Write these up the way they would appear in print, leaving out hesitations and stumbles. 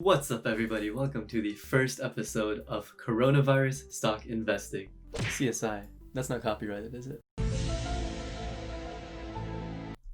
What's up, everybody? Welcome to the first episode of Coronavirus Stock Investing. CSI. That's not copyrighted, is it?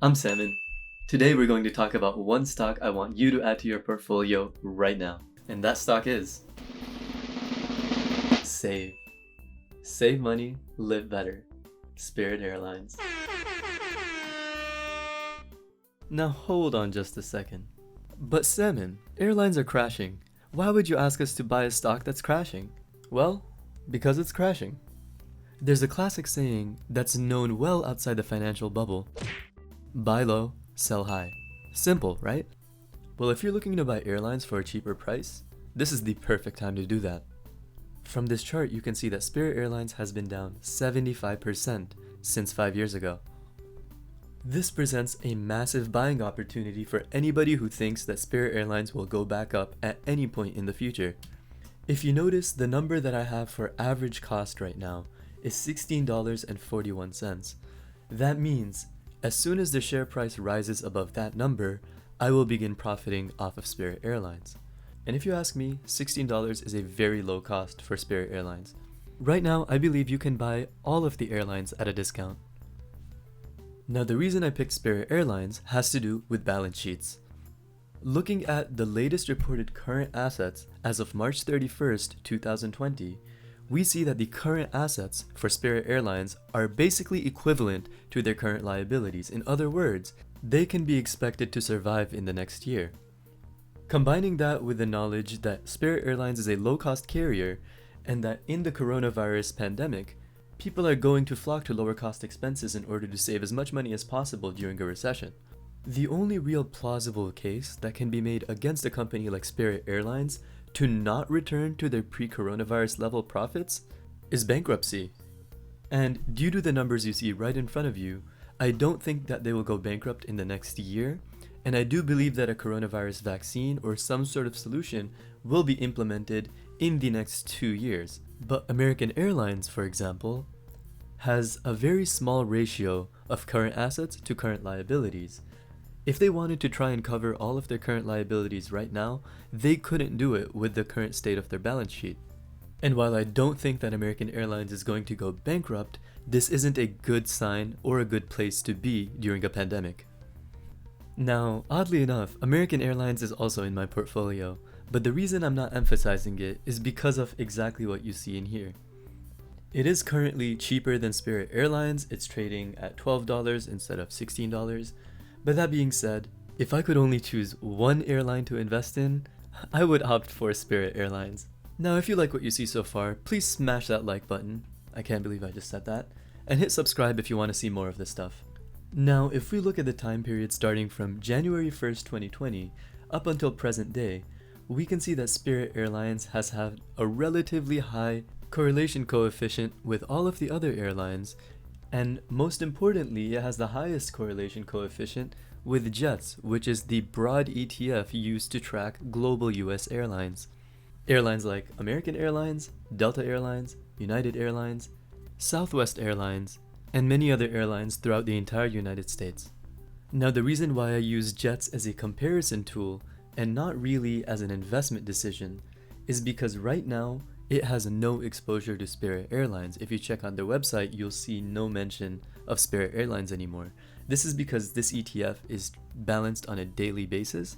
I'm Salmon. Today we're going to talk about one stock I want you to add to your portfolio right now. And that stock is Save. Save money, live better. Spirit Airlines. Now hold on just a second. But Salmon, airlines are crashing. Why would you ask us to buy a stock that's crashing? Well, because it's crashing. There's a classic saying that's known well outside the financial bubble. Buy low, sell high. Simple, right? Well, if you're looking to buy airlines for a cheaper price, this is the perfect time to do that. From this chart, you can see that Spirit Airlines has been down 75% since 5 years ago. This presents a massive buying opportunity for anybody who thinks that Spirit Airlines will go back up at any point in the future. If you notice, the number that I have for average cost right now is $16.41. That means, as soon as the share price rises above that number, I will begin profiting off of Spirit Airlines. And if you ask me, $16 is a very low cost for Spirit Airlines. Right now, I believe you can buy all of the airlines at a discount. Now, the reason I picked Spirit Airlines has to do with balance sheets. Looking at the latest reported current assets as of March 31st, 2020, we see that the current assets for Spirit Airlines are basically equivalent to their current liabilities. In other words, they can be expected to survive in the next year. Combining that with the knowledge that Spirit Airlines is a low-cost carrier and that in the coronavirus pandemic, people are going to flock to lower cost expenses in order to save as much money as possible during a recession. The only real plausible case that can be made against a company like Spirit Airlines to not return to their pre-coronavirus level profits is bankruptcy. And due to the numbers you see right in front of you, I don't think that they will go bankrupt in the next year, and I do believe that a coronavirus vaccine or some sort of solution will be implemented in the next 2 years. But American Airlines, for example, has a very small ratio of current assets to current liabilities. If they wanted to try and cover all of their current liabilities right now, they couldn't do it with the current state of their balance sheet. And while I don't think that American Airlines is going to go bankrupt, this isn't a good sign or a good place to be during a pandemic. Now, oddly enough, American Airlines is also in my portfolio, but the reason I'm not emphasizing it is because of exactly what you see in here. It is currently cheaper than Spirit Airlines. It's trading at $12 instead of $16. But that being said, if I could only choose one airline to invest in, I would opt for Spirit Airlines. Now, if you like what you see so far, please smash that like button. I can't believe I just said that. And hit subscribe if you want to see more of this stuff. Now, if we look at the time period starting from January 1st, 2020 up until present day, we can see that Spirit Airlines has had a relatively high correlation coefficient with all of the other airlines, and most importantly, it has the highest correlation coefficient with JETS, which is the broad ETF used to track global US airlines. Airlines like American Airlines, Delta Airlines, United Airlines, Southwest Airlines, and many other airlines throughout the entire United States. Now, the reason why I use JETS as a comparison tool and not really as an investment decision is because right now it has no exposure to Spirit Airlines. If you check on their website, you'll see no mention of Spirit Airlines anymore. This is because this ETF is balanced on a daily basis,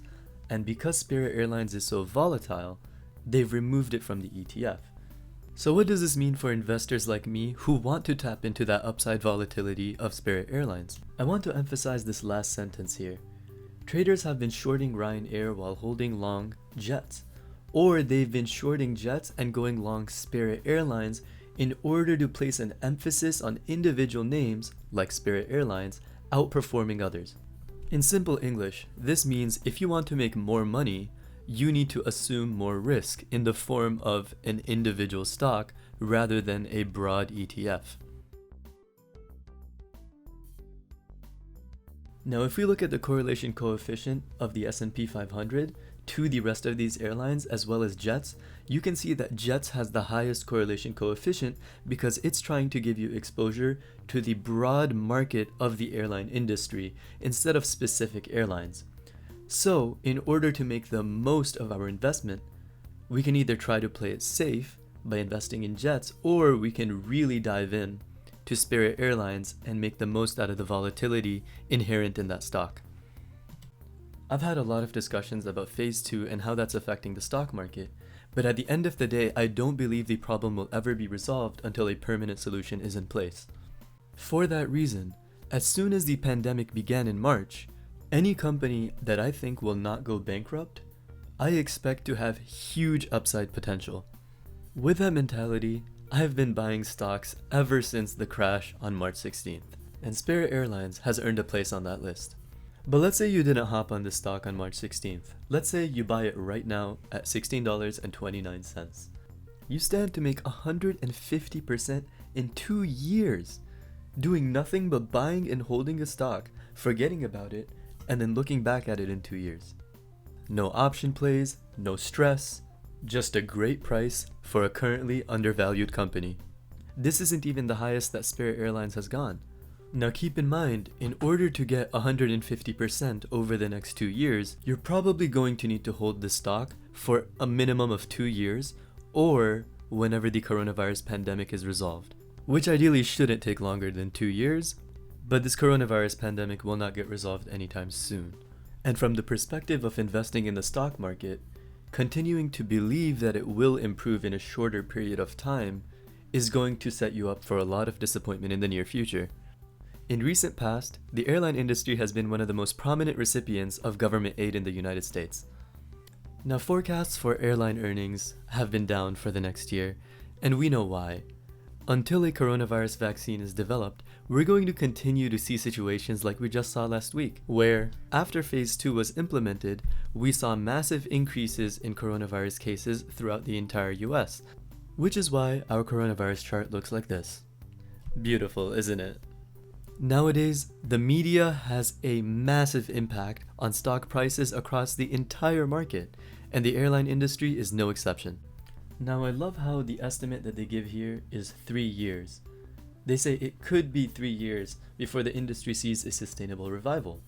and because Spirit Airlines is so volatile, they've removed it from the ETF. So what does this mean for investors like me who want to tap into that upside volatility of Spirit Airlines? I want to emphasize this last sentence here. Traders have been shorting Ryanair while holding long JETS, or they've been shorting JETS and going long Spirit Airlines in order to place an emphasis on individual names, like Spirit Airlines, outperforming others. In simple English, this means if you want to make more money, you need to assume more risk in the form of an individual stock rather than a broad ETF. Now, if we look at the correlation coefficient of the S&P 500 to the rest of these airlines as well as JETS, you can see that JETS has the highest correlation coefficient because it's trying to give you exposure to the broad market of the airline industry instead of specific airlines. So, in order to make the most of our investment, we can either try to play it safe by investing in jets, or we can really dive in to Spirit Airlines and make the most out of the volatility inherent in that stock. I've had a lot of discussions about phase 2 and how that's affecting the stock market, but at the end of the day, I don't believe the problem will ever be resolved until a permanent solution is in place. For that reason, as soon as the pandemic began in March, any company that I think will not go bankrupt, I expect to have huge upside potential. With that mentality, I've been buying stocks ever since the crash on March 16th, and Spirit Airlines has earned a place on that list. But let's say you didn't hop on this stock on March 16th. Let's say you buy it right now at $16.29. You stand to make 150% in 2 years, doing nothing but buying and holding a stock, forgetting about it, and then looking back at it in 2 years. No option plays, no stress, just a great price for a currently undervalued company. This isn't even the highest that Spirit Airlines has gone. Now keep in mind, in order to get 150% over the next 2 years, you're probably going to need to hold the stock for a minimum of 2 years, or whenever the coronavirus pandemic is resolved, which ideally shouldn't take longer than 2 years, but this coronavirus pandemic will not get resolved anytime soon. And from the perspective of investing in the stock market, continuing to believe that it will improve in a shorter period of time is going to set you up for a lot of disappointment in the near future. In recent past, the airline industry has been one of the most prominent recipients of government aid in the United States. Now, forecasts for airline earnings have been down for the next year, and we know why. Until a coronavirus vaccine is developed, we're going to continue to see situations like we just saw last week, where, after phase 2 was implemented, we saw massive increases in coronavirus cases throughout the entire US, which is why our coronavirus chart looks like this. Beautiful, isn't it? Nowadays, the media has a massive impact on stock prices across the entire market, and the airline industry is no exception. Now, I love how the estimate that they give here is 3 years. They say it could be 3 years before the industry sees a sustainable revival.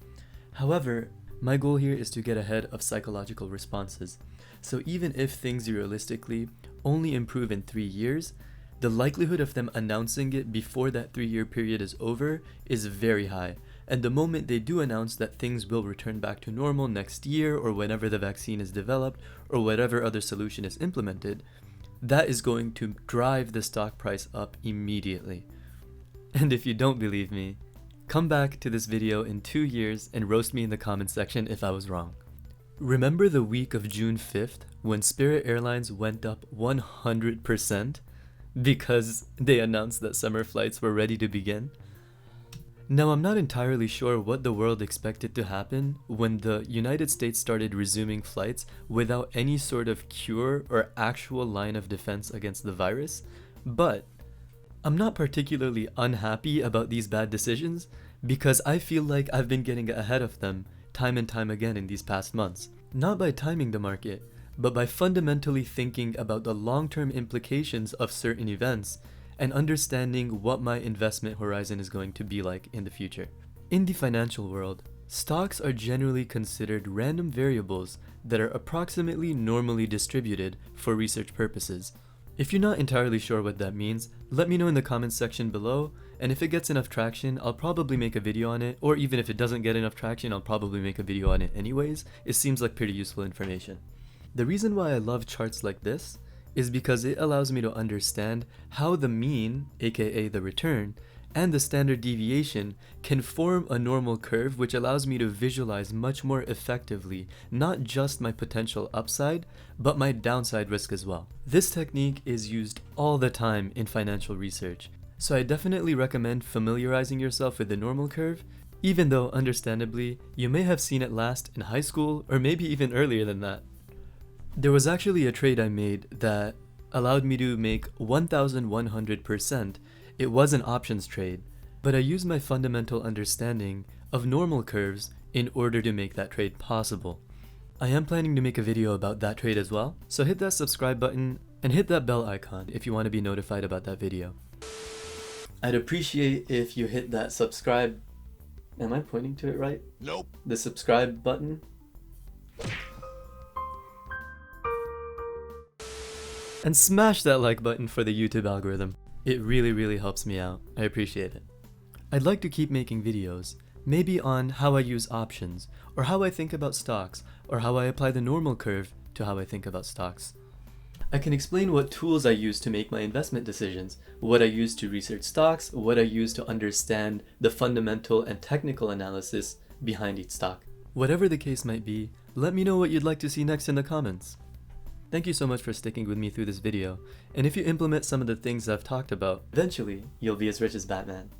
However, my goal here is to get ahead of psychological responses. So even if things realistically only improve in 3 years, the likelihood of them announcing it before that 3-year period is over is very high. And the moment they do announce that things will return back to normal next year, or whenever the vaccine is developed, or whatever other solution is implemented, that is going to drive the stock price up immediately. And if you don't believe me, come back to this video in 2 years and roast me in the comment section if I was wrong. Remember the week of June 5th when Spirit Airlines went up 100% because they announced that summer flights were ready to begin? Now, I'm not entirely sure what the world expected to happen when the United States started resuming flights without any sort of cure or actual line of defense against the virus, but I'm not particularly unhappy about these bad decisions because I feel like I've been getting ahead of them time and time again in these past months. Not by timing the market, but by fundamentally thinking about the long-term implications of certain events and understanding what my investment horizon is going to be like in the future. In the financial world, stocks are generally considered random variables that are approximately normally distributed for research purposes. If you're not entirely sure what that means, let me know in the comments section below, and if it gets enough traction, I'll probably make a video on it, or even if it doesn't get enough traction, I'll probably make a video on it anyways. It seems like pretty useful information. The reason why I love charts like this is because it allows me to understand how the mean, aka the return, and the standard deviation can form a normal curve, which allows me to visualize much more effectively not just my potential upside, but my downside risk as well. This technique is used all the time in financial research, so I definitely recommend familiarizing yourself with the normal curve, even though understandably you may have seen it last in high school or maybe even earlier than that. There was actually a trade I made that allowed me to make 1,100%. It was an options trade, but I used my fundamental understanding of normal curves in order to make that trade possible. I am planning to make a video about that trade as well, so hit that subscribe button and hit that bell icon if you want to be notified about that video. I'd appreciate if you hit that subscribe, am I pointing to it right? Nope. The subscribe button And smash that like button for the YouTube algorithm. It really helps me out. I appreciate it. I'd like to keep making videos, maybe on how I use options, or how I think about stocks, or how I apply the normal curve to how I think about stocks. I can explain what tools I use to make my investment decisions, what I use to research stocks, what I use to understand the fundamental and technical analysis behind each stock. Whatever the case might be, let me know what you'd like to see next in the comments. Thank you so much for sticking with me through this video, and if you implement some of the things I've talked about, eventually you'll be as rich as Batman.